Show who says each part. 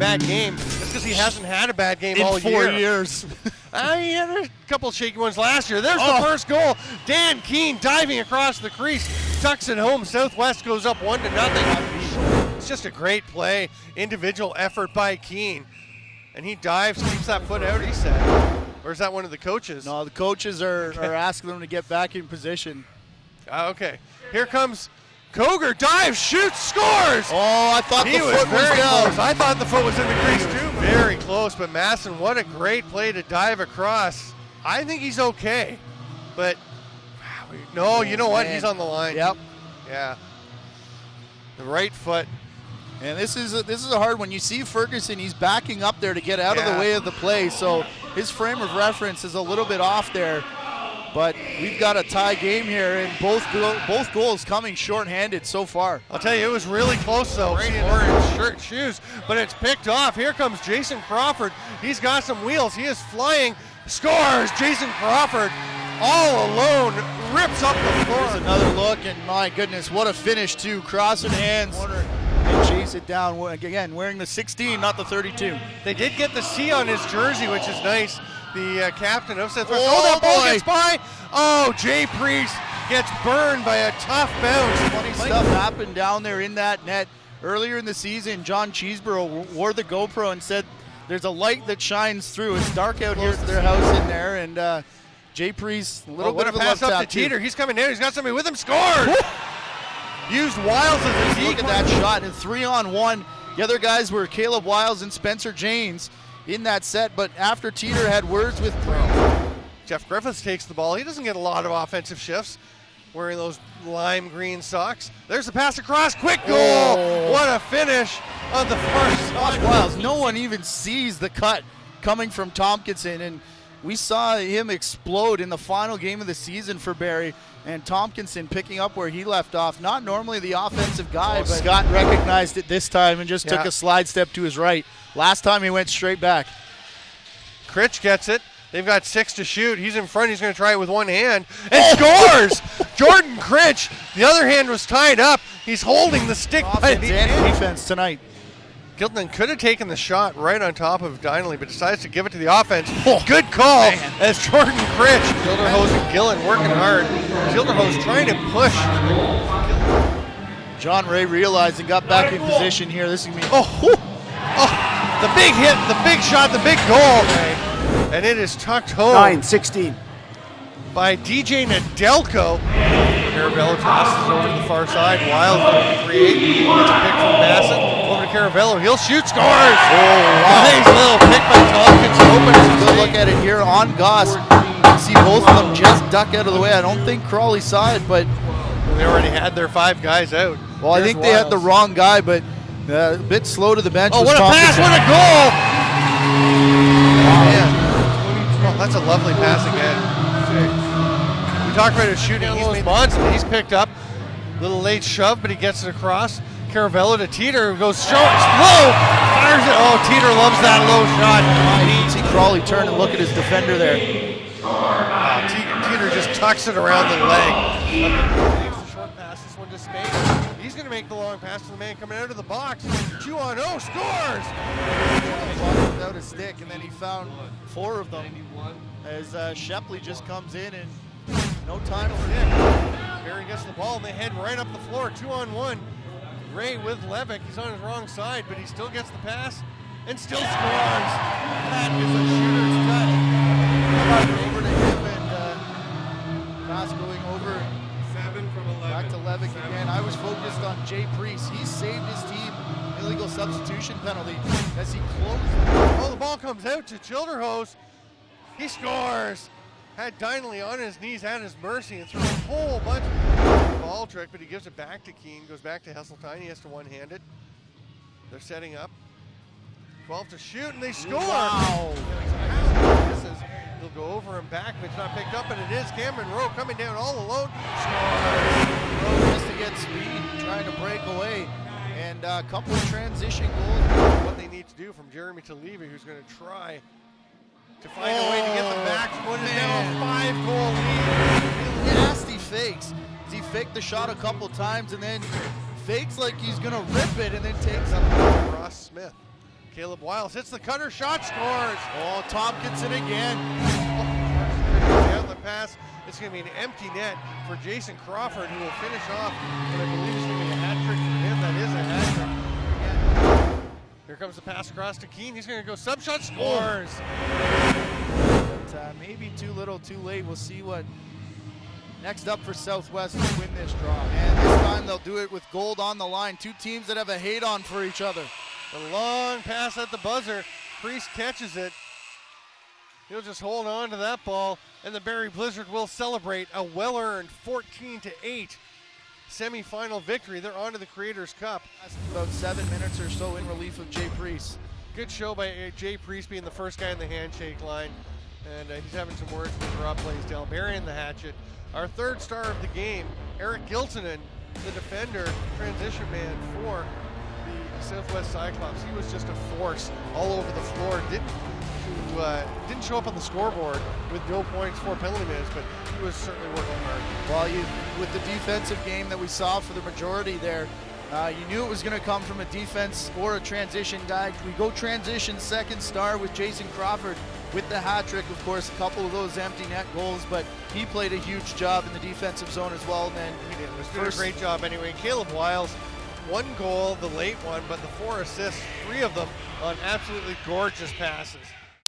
Speaker 1: bad game. That's because he hasn't had a bad game all
Speaker 2: year.
Speaker 1: In 4 years. He had a couple of shaky ones last year. There's the first goal. Dan Keene diving across the crease, tucks it home. Southwest goes up 1-0. It's just a great play. Individual effort by Keene. And he dives, keeps that foot out, he said. Or is that one of the coaches?
Speaker 2: No, the coaches are asking them to get back in position.
Speaker 1: Okay. Here comes Koger, dives, shoots, scores!
Speaker 2: Oh, I thought the foot was down.
Speaker 1: Close. I thought the foot was in the crease too. Very close, but Masson, what a great play to dive across. I think he's okay, but no, you know what? He's on the line.
Speaker 2: Yep.
Speaker 1: Yeah. The right foot.
Speaker 2: And this is a hard one. You see Ferguson, he's backing up there to get out of the way of the play, so his frame of reference is a little bit off there. But we've got a tie game here, and both goals coming short-handed so far.
Speaker 1: I'll tell you, it was really close though. Great orange shirt, shoes, but it's picked off. Here comes Jason Crawford. He's got some wheels. He is flying. Scores! Jason Crawford all alone rips up the floor.
Speaker 2: There's another look, and my goodness, what a finish too. Crossing hands and chase it down. Again, wearing the 16, not the 32.
Speaker 1: They did get the C on his jersey, which is nice. The captain of Southwest.
Speaker 2: Oh,
Speaker 1: that ball gets by. Oh, Jay Priest gets burned by a tough bounce.
Speaker 2: Funny stuff happened down there in that net. Earlier in the season, John Cheeseborough wore the GoPro and said, there's a light that shines through. It's dark out here at their house in there, and Jay Priest, a little bit of a
Speaker 1: pass
Speaker 2: love
Speaker 1: up
Speaker 2: tap
Speaker 1: to Teeter. He's coming down. He's got somebody with him. Scores! Used Wiles as a
Speaker 2: look at that shot, and 3-on-1. The other guys were Caleb Wiles and Spencer Janes in that set, but after Teeter had words with
Speaker 1: Jeff Griffiths takes the ball. He doesn't get a lot of offensive shifts wearing those lime green socks. There's the pass across. Quick goal. Oh. What a finish on the far side.
Speaker 2: Wiles. No one even sees the cut coming from Tompkinson, and we saw him explode in the final game of the season for Barrie, and Tompkinson picking up where he left off. Not normally the offensive guy, but Scott recognized it this time and just took a slide step to his right. Last time he went straight back.
Speaker 1: Critch gets it. They've got 6 to shoot. He's in front. He's going to try it with one hand and scores! Jordan Critch. The other hand was tied up. He's holding the stick by the end.
Speaker 2: Defense tonight.
Speaker 1: Gilton could have taken the shot right on top of Donnelly, but decides to give it to the offense. Good call as Jordan Critch. Gilderhose and Gillen working hard. Gilderhose trying to push.
Speaker 2: John Ray realized and got back in position here. This is going to be
Speaker 1: the big hit, the big shot, the big goal. And it is tucked home.
Speaker 3: 9-16.
Speaker 1: By DJ Nedelko. Caravello tosses over to the far side. Wild going to create. Gets a pick from Masson. Over to Caravello. He'll shoot. Scores! Nice little pick by Tompkins.
Speaker 2: Good look at it here on Goss. You can see both of them just duck out of the way. I don't think Crawley saw it, but
Speaker 1: they already had their 5 guys out.
Speaker 2: Well, I think they had the wrong guy, but a bit slow to the bench.
Speaker 1: Oh, what a pass! What a goal! Man. Oh, that's a lovely pass again. We talked about his shooting. He's Monson. He's picked up. Little late shove, but he gets it across. Caravello to Teeter, goes low, fires it. Oh, Teeter loves that low shot.
Speaker 2: You see Crawley turn and look at his defender there.
Speaker 1: Teeter just tucks it around the leg. Short pass, this one to Spade. He's going to make the long pass to the man coming out of the box. 2-on-0, scores!
Speaker 2: Without a stick, and then he found 4 of them as Shepley just comes in and no time for it.
Speaker 1: Barrie gets the ball and they head right up the floor. 2-on-1. Ray with Levick. He's on his wrong side, but he still gets the pass and still scores. That is a shooter's touch.
Speaker 2: Over to him and pass going over.
Speaker 4: 7 from 11.
Speaker 2: Back to Levick again. I was focused on Jay Priest. He saved his team illegal substitution penalty as he closed.
Speaker 1: Oh, the ball comes out to Childerhose. He scores. Had Donnelly on his knees at his mercy and threw a whole bunch of ball trick, but he gives it back to Keene. Goes back to Hesseltine. He has to one-hand it. They're setting up. 12 to shoot, and they score.
Speaker 2: Wow.
Speaker 1: He'll go over and back, but it's not picked up, and it is Cameron Rowe coming down all alone.
Speaker 2: Rowe just to get speed, trying to break away. And a couple of transition goals.
Speaker 1: What they need to do from Jeremy Talevi, who's going to try to find a way to get them back from what is now a 5-goal lead.
Speaker 2: Nasty fakes. He faked the shot a couple times and then fakes like he's going to rip it and then takes up
Speaker 1: Ross Smith. Caleb Wiles hits the cutter shot, scores.
Speaker 2: Oh, Tompkinson again.
Speaker 1: The outlet pass. It's going to be an empty net for Jason Crawford, who will finish off what I believe is going to be a hat trick for him. That is a hat trick. Here comes the pass across to Keene. He's going to go sub shot, scores.
Speaker 2: But, maybe too little, too late. We'll see what next up for Southwest to win this draw. And this time they'll do it with gold on the line. Two teams that have a hate on for each other.
Speaker 1: A long pass at the buzzer. Priest catches it. He'll just hold on to that ball, and the Barrie Blizzard will celebrate a well-earned 14-8 semifinal victory. They're on to the Creators Cup.
Speaker 2: About 7 minutes or so in relief of Jay Priest.
Speaker 1: Good show by Jay Priest, being the first guy in the handshake line, and he's having some words with Rob Blaisdell. burying the hatchet. Our third star of the game, Eric Giltonen, the defender, transition man for the Southwest Cyclops. He was just a force all over the floor. Didn't show up on the scoreboard with no points, 4 penalty minutes, but he was certainly working hard.
Speaker 2: Well, with the defensive game that we saw for the majority there, you knew it was going to come from a defense or a transition guy. We go transition second star with Jason Crawford with the hat trick. Of course, a couple of those empty net goals, but he played a huge job in the defensive zone as well. And then
Speaker 1: he did. It was a great job anyway. Caleb Wiles, 1 goal, the late one, but the 4 assists, 3 of them on absolutely gorgeous passes.